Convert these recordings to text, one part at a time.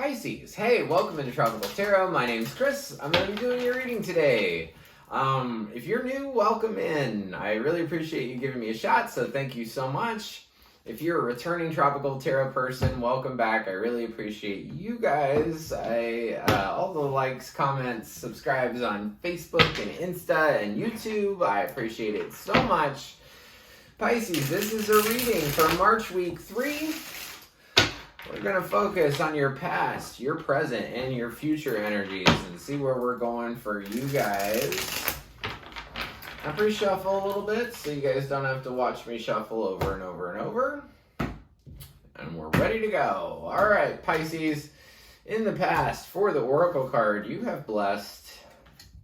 Pisces, hey, welcome into Tropical Tarot. My name's Chris. I'm going to be doing your reading today. If you're new, welcome in. I really appreciate you giving me a shot, so thank you so much. If you're a returning Tropical Tarot person, welcome back. I really appreciate you guys. All the likes, comments, subscribes on Facebook and Insta and YouTube. I appreciate it so much. Pisces, this is a reading for March week 3. We're going to focus on your past, your present, and your future energies and see where we're going for you guys. I pre-shuffle a little bit so you guys don't have to watch me shuffle over and over and over. And we're ready to go. All right, Pisces. In the past, for the Oracle card, you have blessed.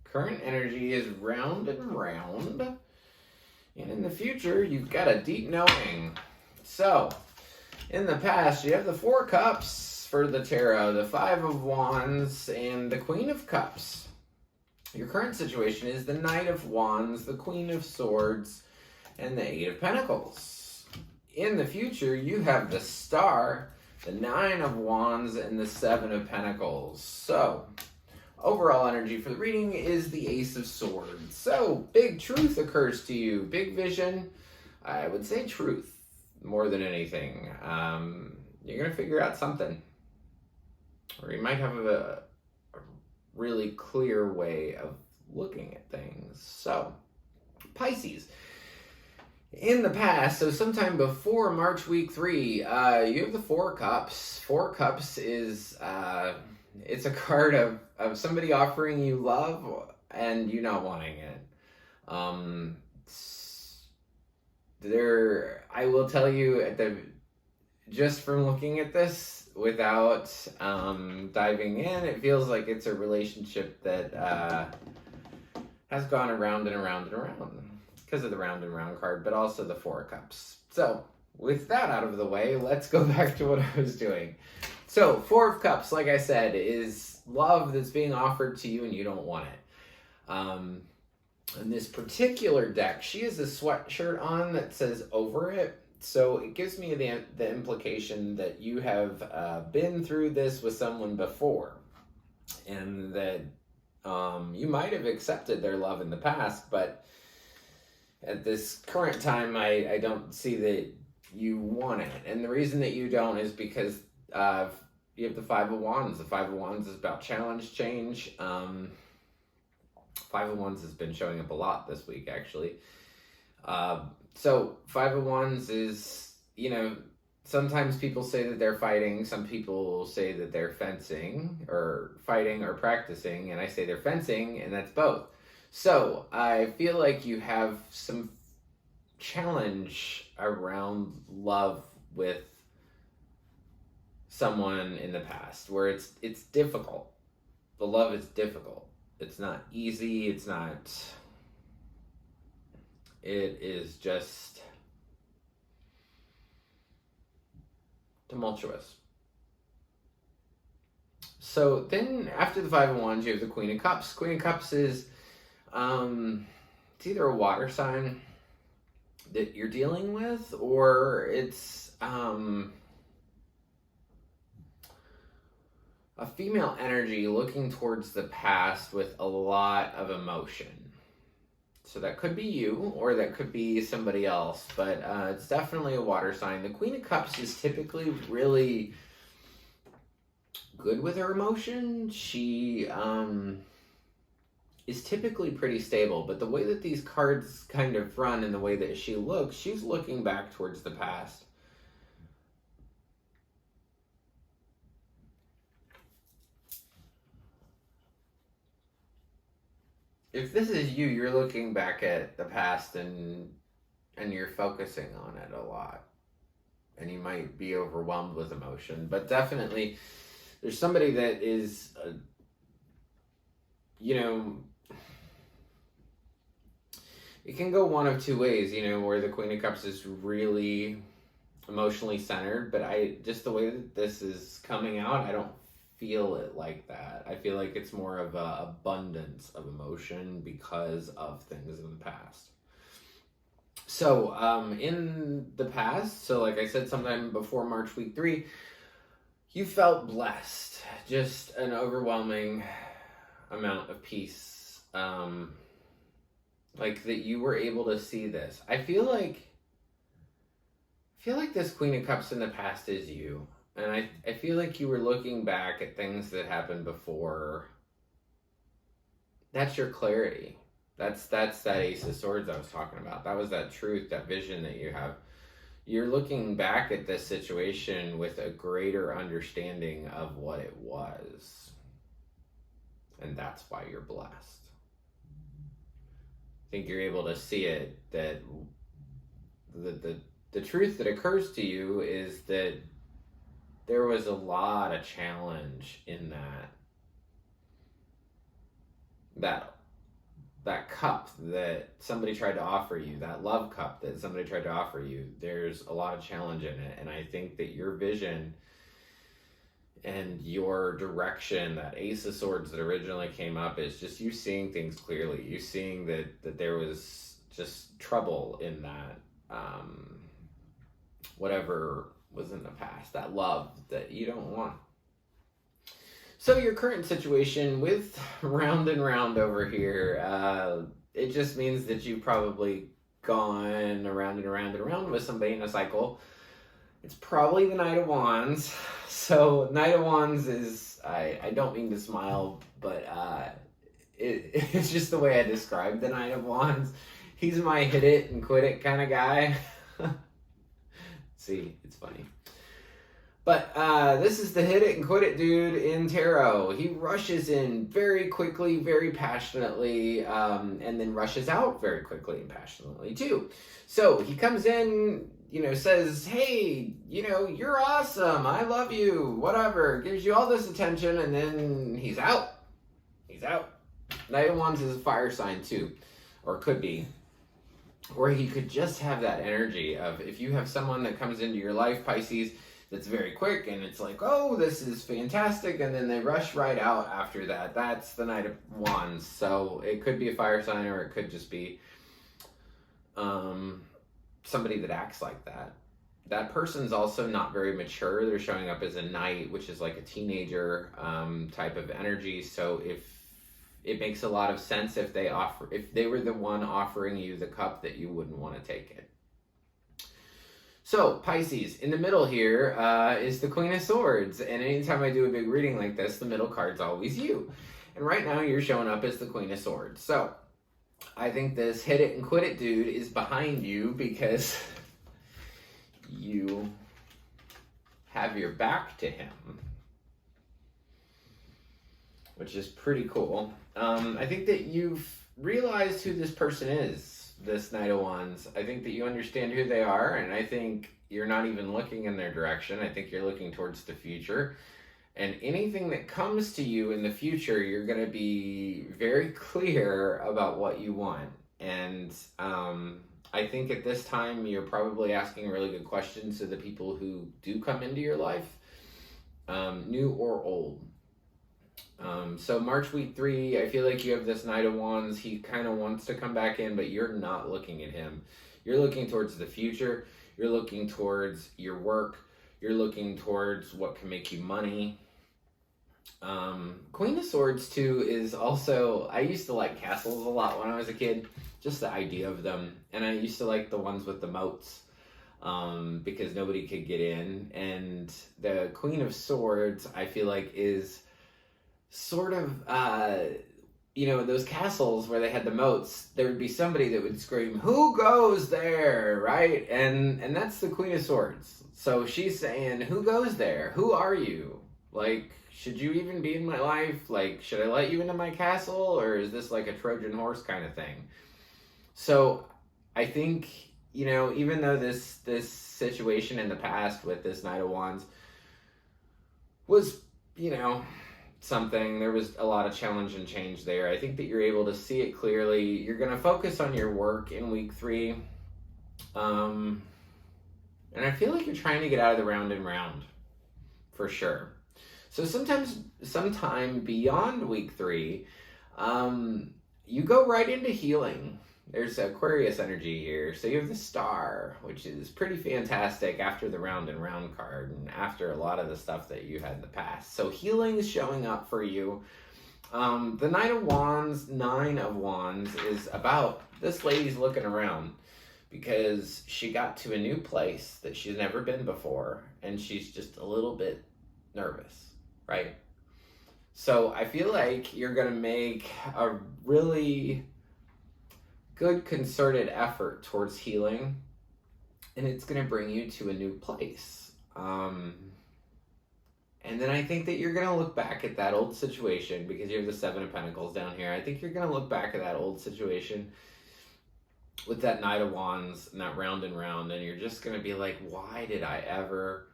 Current energy is round and round. And in the future, you've got a deep knowing. So, in the past, you have the Four Cups for the Tarot, the Five of Wands, and the Queen of Cups. Your current situation is the Knight of Wands, the Queen of Swords, and the Eight of Pentacles. In the future, you have the Star, the Nine of Wands, and the Seven of Pentacles. So, overall energy for the reading is the Ace of Swords. So, big truth occurs to you. Big vision. I would say truth more than anything. You're going to figure out something. Or you might have a really clear way of looking at things. So, Pisces. In the past, so sometime before March week 3, you have the Four Cups. Four Cups is, it's a card of somebody offering you love and you not wanting it. I will tell you, just from looking at this without diving in, it feels like it's a relationship that has gone around and around and around because of the round and round card, but also the Four Cups. So, with that out of the way, let's go back to what I was doing. So, Four of Cups, like I said, is love that's being offered to you and you don't want it. In this particular deck, she has a sweatshirt on that says over it. So it gives me the implication that you have been through this with someone before. And that you might have accepted their love in the past, but at this current time, I don't see that you want it. And the reason that you don't is because you have the Five of Wands. The Five of Wands is about challenge, change. Five of Wands has been showing up a lot this week, actually. So, Five of Wands is, sometimes people say that they're fighting. Some people say that they're fencing, or fighting, or practicing. And I say they're fencing, and that's both. So, I feel like you have some challenge around love with someone in the past, where it's difficult. The love is difficult. It's not easy, it is just tumultuous. So then after the Five of Wands, you have the Queen of Cups. Queen of Cups is, it's either a water sign that you're dealing with, or it's, a female energy looking towards the past with a lot of emotion. So that could be you, or that could be somebody else, but it's definitely a water sign. The Queen of Cups is typically really good with her emotion. She is typically pretty stable, but the way that these cards kind of run and the way that she looks, she's looking back towards the past. If this is you, you're looking back at the past and you're focusing on it a lot. And you might be overwhelmed with emotion. But definitely, there's somebody that is, it can go one of two ways, where the Queen of Cups is really emotionally centered. But just the way that this is coming out, I don't feel it like that. I feel like it's more of an abundance of emotion because of things in the past. So, in the past, so like I said, sometime before March week 3, You felt blessed, just an overwhelming amount of peace. Like that you were able to see this. I feel like this Queen of Cups in the past is you. And I feel like you were looking back at things that happened before. That's your clarity. That's that Ace of Swords I was talking about. That was that truth, that vision that you have. You're looking back at this situation with a greater understanding of what it was. And that's why you're blessed. I think you're able to see it, that the truth that occurs to you is that there was a lot of challenge in that cup that somebody tried to offer you, that love cup that somebody tried to offer you. There's a lot of challenge in it. And I think that your vision and your direction, that Ace of Swords that originally came up, is just you seeing things clearly. You seeing that there was just trouble in that, whatever was in the past, that love that you don't want. So your current situation with round and round over here, it just means that you've probably gone around and around and around with somebody in a cycle. It's probably the Knight of Wands. So Knight of Wands is, I don't mean to smile, but it's just the way I describe the Knight of Wands. He's my hit it and quit it kind of guy. See, it's funny. But this is the hit it and quit it dude in tarot. He rushes in very quickly, very passionately, and then rushes out very quickly and passionately too. So he comes in, says, hey, you're awesome. I love you, whatever. Gives you all this attention, and then he's out. He's out. Knight of Wands is a fire sign too, or could be. Or he could just have that energy of, if you have someone that comes into your life, Pisces, that's very quick, and it's like, oh, this is fantastic, and then they rush right out after that. That's the Knight of Wands. So it could be a fire sign, or it could just be somebody that acts like that. That person's also not very mature. They're showing up as a knight, which is like a teenager type of energy. So if it makes a lot of sense if they were the one offering you the cup, that you wouldn't want to take it. So, Pisces, in the middle here is the Queen of Swords. And anytime I do a big reading like this, the middle card's always you. And right now you're showing up as the Queen of Swords. So, I think this hit it and quit it dude is behind you because you have your back to him, which is pretty cool. I think that you've realized who this person is, this Knight of Wands. I think that you understand who they are, and I think you're not even looking in their direction. I think you're looking towards the future. And anything that comes to you in the future, you're going to be very clear about what you want. And I think at this time, you're probably asking really good questions to the people who do come into your life, new or old. So March week 3, I feel like you have this Knight of Wands. He kind of wants to come back in, but you're not looking at him. You're looking towards the future. You're looking towards your work. You're looking towards what can make you money. Queen of Swords too is also, I used to like castles a lot when I was a kid, just the idea of them. And I used to like the ones with the moats, because nobody could get in. And the Queen of Swords, I feel like, is sort of, those castles where they had the moats, there would be somebody that would scream, who goes there, right? And that's the Queen of Swords. So she's saying, who goes there? Who are you? Like, should you even be in my life? Like, should I let you into my castle? Or is this like a Trojan horse kind of thing? So I think, even though this situation in the past with this Knight of Wands was, something, there was a lot of challenge and change there. I think that you're able to see it clearly. You're going to focus on your work in week 3. And I feel like you're trying to get out of the round and round for sure. So sometime beyond week 3, you go right into healing. there's Aquarius energy here. So you have the Star, which is pretty fantastic after the Round and Round card and after a lot of the stuff that you had in the past. So healing is showing up for you. The Nine of Wands is about this lady's looking around because she got to a new place that she's never been before and she's just a little bit nervous, right? So I feel like you're going to make a really good concerted effort towards healing, and it's going to bring you to a new place. And then I think that you're going to look back at that old situation, because you have the Seven of Pentacles down here. I think you're going to look back at that old situation with that Knight of Wands and that Round and Round, and you're just going to be like, why did I ever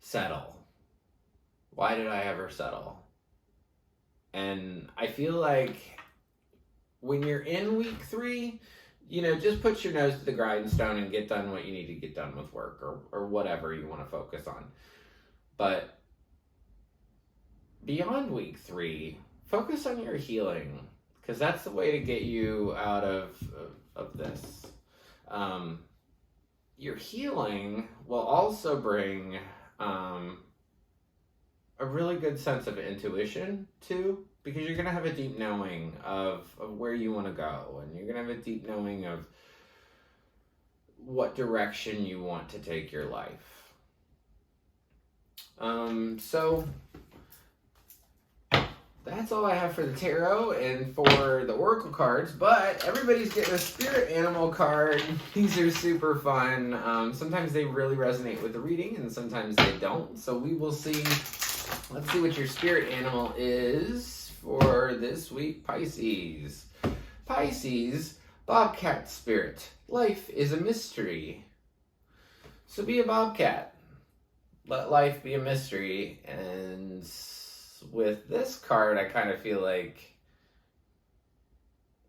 settle? Why did I ever settle? And I feel like when you're in week 3, you know, just put your nose to the grindstone and get done what you need to get done with work or whatever you want to focus on. But beyond week 3, focus on your healing, because that's the way to get you out of this. Your healing will also bring a really good sense of intuition too, because you're going to have a deep knowing of where you want to go, and you're going to have a deep knowing of what direction you want to take your life. So that's all I have for the tarot and for the oracle cards, but everybody's getting a spirit animal card. These are super fun. Sometimes they really resonate with the reading and sometimes they don't. So we will see. Let's see what your spirit animal is for this week, Pisces. Pisces, Bobcat spirit. Life is a mystery. So be a bobcat. Let life be a mystery. And with this card, I kind of feel like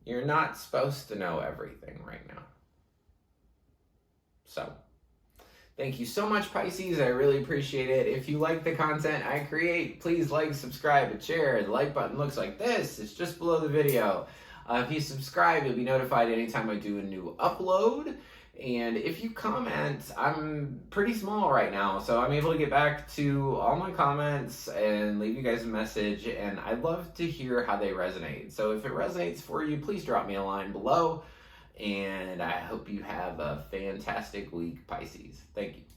you're not supposed to know everything right now. So thank you so much, Pisces. I really appreciate it. If you like the content I create, please like, subscribe, and share. The like button looks like this. It's just below the video. If you subscribe, you'll be notified anytime I do a new upload. And if you comment, I'm pretty small right now, so I'm able to get back to all my comments and leave you guys a message, and I'd love to hear how they resonate. So if it resonates for you, please drop me a line below. And I hope you have a fantastic week, Pisces. Thank you.